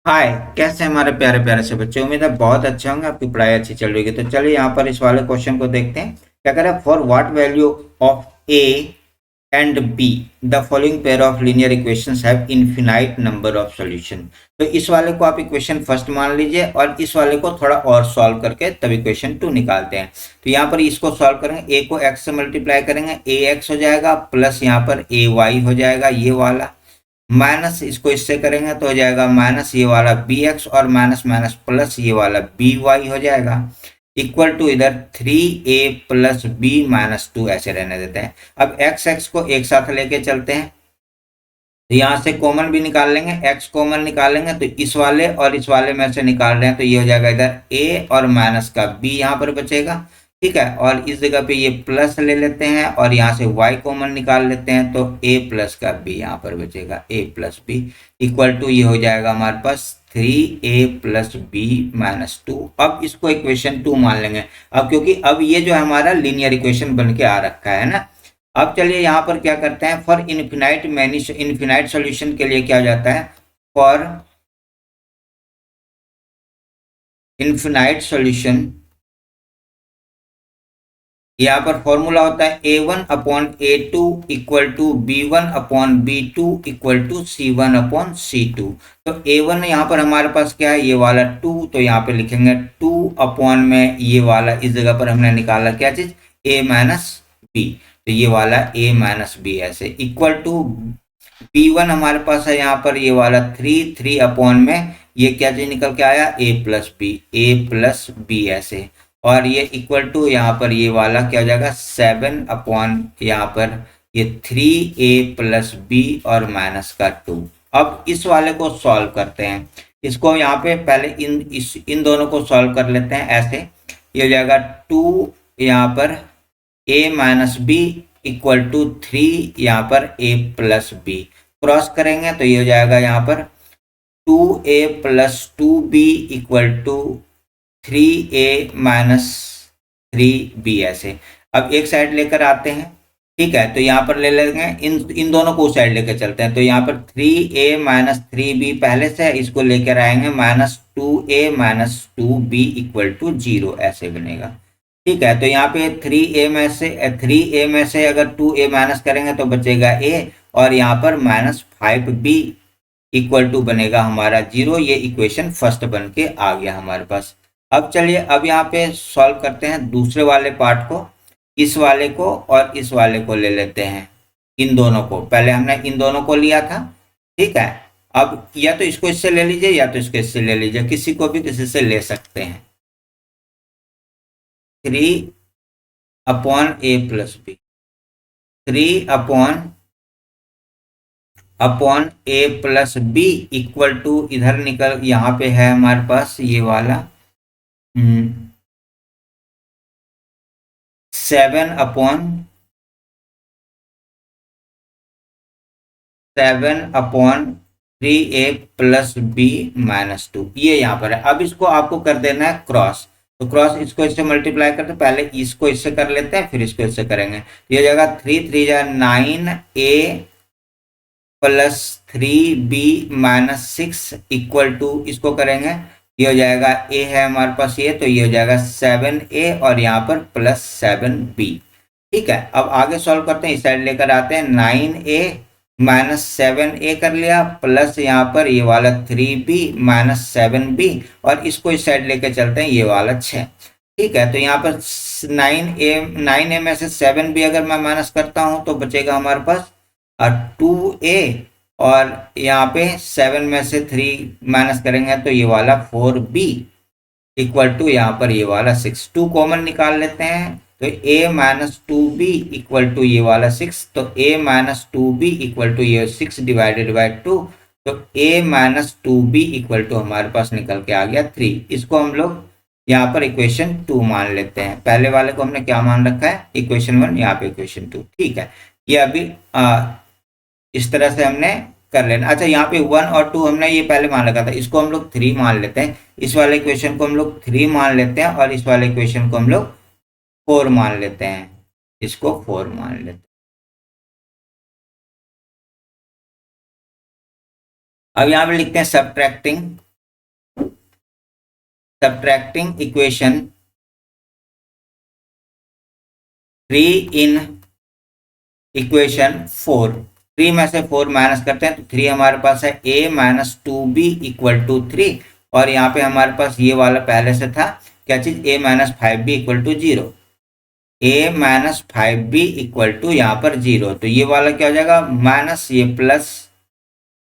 हाय। कैसे हैं हमारे प्यारे प्यारे से बच्चे? उम्मीद है बहुत अच्छे होंगे, आपकी पढ़ाई अच्छी चल रही है। तो चलिए यहाँ पर इस वाले क्वेश्चन को देखते हैं। क्या कह रहा है, for what value of A and be the following pair of linear equations have infinite number of solution. तो इस वाले को आप इक्वेशन फर्स्ट मान लीजिए और इस वाले को थोड़ा और सॉल्व करके तब इक्वेशन टू निकालते हैं। तो यहाँ पर इसको सॉल्व करेंगे, ए को एक्स से मल्टीप्लाई करेंगे, ए एक्स हो जाएगा, प्लस यहाँ पर ए वाई हो जाएगा ये वाला, माइनस इसको इससे करेंगे तो हो जाएगा माइनस ये वाला बी एक्स और माइनस माइनस प्लस ये वाला बी वाई हो जाएगा, इक्वल टू इधर 3a + b - 2 ऐसे रहने देते हैं। अब एक्स एक्स को एक साथ लेके चलते हैं, तो यहाँ से कॉमन भी निकाल लेंगे, एक्स कॉमन निकालेंगे तो इस वाले और इस वाले में से निकाल रहे हैं तो ये हो जाएगा इधर a और माइनस का b यहाँ पर बचेगा। ठीक है, और इस जगह पे ये प्लस ले लेते हैं और यहाँ से y कॉमन निकाल लेते हैं तो a प्लस का b यहाँ पर बचेगा, a+b इक्वल टू ये हो जाएगा हमारे पास 3a + b - 2। अब इसको इक्वेशन 2 मान लेंगे, अब क्योंकि अब ये जो हमारा लीनियर इक्वेशन बन के आ रखा है ना। अब चलिए यहाँ पर क्या करते हैं, for infinite many infinite solution के लिए क्या हो जाता है, फॉर इनफिनाइट सॉल्यूशन यहाँ पर फॉर्मूला होता है a1/a2 equal to b1/b2 equal to c1/c2। तो a1 यहाँ पर हमारे पास क्या है, ये वाला 2, तो यहाँ पे लिखेंगे 2 अपॉन में ये वाला, इस जगह पर हमने निकाला क्या चीज, a-b, तो ये वाला a-b ऐसे इक्वल टू b1 हमारे पास है यहाँ पर ये वाला 3 अपॉन में ये क्या चीज निकल के आया, a+b ऐसे, और ये इक्वल टू यहाँ पर ये वाला क्या हो जाएगा 7 अपॉन यहाँ पर ये 3a+b और माइनस का 2। अब इस वाले को सॉल्व करते हैं, इसको यहाँ पे पहले इन दोनों को सॉल्व कर लेते हैं ऐसे। ये हो जाएगा 2 यहाँ पर a-b इक्वल टू 3 यहाँ पर a+b, क्रॉस करेंगे तो ये हो जाएगा यहाँ पर 2a+2b इक्वल टू 3a-3b ऐसे। अब एक साइड लेकर आते हैं, ठीक है, तो यहाँ पर ले लेंगे इन दोनों को उस साइड लेकर चलते हैं। तो यहाँ पर 3a-3b पहले से है, इसको लेकर आएंगे -2a-2b इक्वल टू 0 ऐसे बनेगा। ठीक है, तो यहाँ पे 3a में से अगर 2a माइनस करेंगे तो बचेगा a, और यहाँ पर -5b इक्वल टू बनेगा हमारा 0। ये इक्वेशन फर्स्ट बन के आ गया हमारे पास। अब चलिए अब यहाँ पे सॉल्व करते हैं दूसरे वाले पार्ट को, इस वाले को और इस वाले को ले लेते हैं, इन दोनों को, पहले हमने इन दोनों को लिया था। ठीक है, अब या तो इसको इससे ले लीजिए या तो इसको इससे ले लीजिए, किसी को भी किसी से ले सकते हैं। 3/a+b, 3/a+b इक्वल टू इधर निकल, यहाँ पे है हमारे पास ये वाला 7/3a+b-2, ये यहाँ पर है। अब इसको आपको कर देना है क्रॉस, तो क्रॉस इसको इससे मल्टीप्लाई करते हैं, पहले इसको इससे कर लेते हैं फिर इसको इससे करेंगे। ये हो जाएगा 3×3=9a+3b-6 इक्वल टू, इसको करेंगे ये हो जाएगा a है हमारे पास ये, तो ये हो जाएगा 7a और यहाँ पर +7b। ठीक है, अब आगे सॉल्व करते हैं, इस साइड लेकर आते हैं, 9a-7a कर लिया, प्लस यहाँ पर ये वाला 3b-7b, और इसको इस साइड लेकर चलते हैं, ये वाला 6। ठीक है, तो यहाँ पर 9a में से 7b अगर मैं माइनस करता हूँ तो बचेगा हमारे पास 2a, और यहाँ पे 7 में से 3 माइनस करेंगे तो ये वाला 4b इक्वल टू यहाँ पर ये वाला 6। 2 कॉमन निकाल लेते हैं तो a-2b इक्वल टू ये वाला 6, तो a-2b इक्वल टू ये 6 डिवाइडेड बाय 2, तो a-2b इक्वल टू हमारे पास निकल के आ गया 3। इसको हम लोग यहाँ पर इक्वेशन 2 मान लेते हैं। पहले वाले को हमने क्या मान रखा है, इक्वेशन 1, यहाँ पे इक्वेशन 2। ठीक है, ये अभी इस तरह से हमने कर लेना। अच्छा, यहाँ पे 1 और 2 हमने ये पहले मान रखा था, इसको हम लोग 3 मान लेते हैं, इस वाले इक्वेशन को हम लोग 3 मान लेते हैं और इस वाले इक्वेशन को हम लोग 4 मान लेते हैं, इसको 4 मान लेते हैं। अब यहाँ पे लिखते हैं subtracting subtracting equation 3 in equation 4, 3 में से 4 माइनस करते हैं तो 3 हमारे पास है a minus 2b equal to 3, और यहाँ पे हमारे पास ये वाला पहले से था क्या चीज, a minus 5b equal to 0, a minus 5b equal to यहाँ पर 0, तो ये वाला क्या हो जाएगा माइनस, ये प्लस,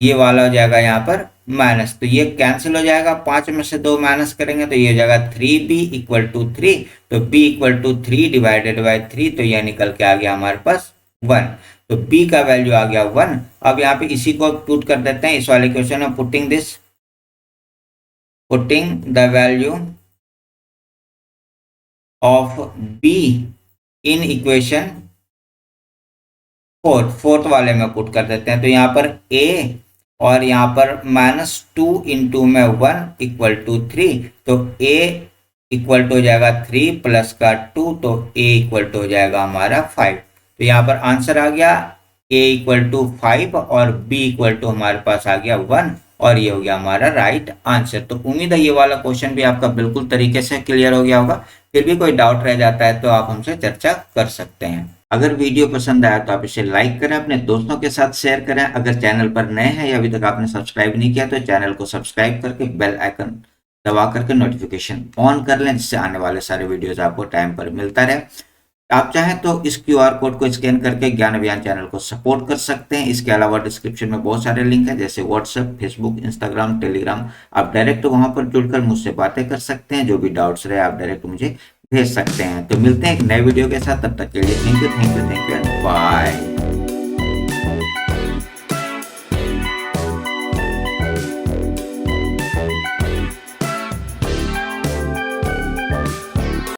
ये वाला हो जाएगा यहाँ पर माइनस, तो ये कैंसिल हो जाएगा, 5 में से 2 माइनस करेंगे तो ये हो जाएगा 3b इक्वल टू 3, तो b equal to 3 divided by 3, तो ये निकल के आ गया हमारे पास 1, तो b का वैल्यू आ गया 1। अब यहाँ पे इसी को पुट कर देते हैं इस वाले क्वेश्चन में, putting the value of b in equation 4, fourth वाले में पुट कर देते हैं, तो यहाँ पर a और यहाँ पर -2 इंटू में 1 इक्वल टू 3, तो a इक्वल टू हो जाएगा 3 प्लस का 2, तो a इक्वल टू हो जाएगा हमारा 5, तो यहाँ पर आंसर आ गया a इक्वल टू 5 और b इक्वल टू हमारे पास आ गया 1, और ये हो गया हमारा राइट आंसर। तो उम्मीद है ये वाला क्वेश्चन भी आपका बिल्कुल तरीके से क्लियर हो गया होगा, फिर भी कोई डाउट रह जाता है तो आप हमसे चर्चा कर सकते हैं। अगर वीडियो पसंद आया तो आप इसे लाइक करें, अपने दोस्तों के साथ शेयर करें, अगर चैनल पर नए हैं या अभी तक आपने सब्सक्राइब नहीं किया तो चैनल को सब्सक्राइब करके बेल आइकन दबा करके नोटिफिकेशन ऑन कर लें, जिससे आने वाले सारे वीडियोस आपको टाइम पर मिलता रहे। आप चाहें तो इस QR कोड को स्कैन करके ज्ञान अभियान चैनल को सपोर्ट कर सकते हैं। इसके अलावा डिस्क्रिप्शन में बहुत सारे लिंक हैं, जैसे व्हाट्सएप, फेसबुक, इंस्टाग्राम, टेलीग्राम, आप डायरेक्ट वहां पर जुड़कर मुझसे बातें कर सकते हैं, जो भी डाउट्स रहे आप डायरेक्ट मुझे भेज सकते हैं। तो मिलते हैं एक नए वीडियो के साथ, तब तक के लिए थैंक यू एंड बाय।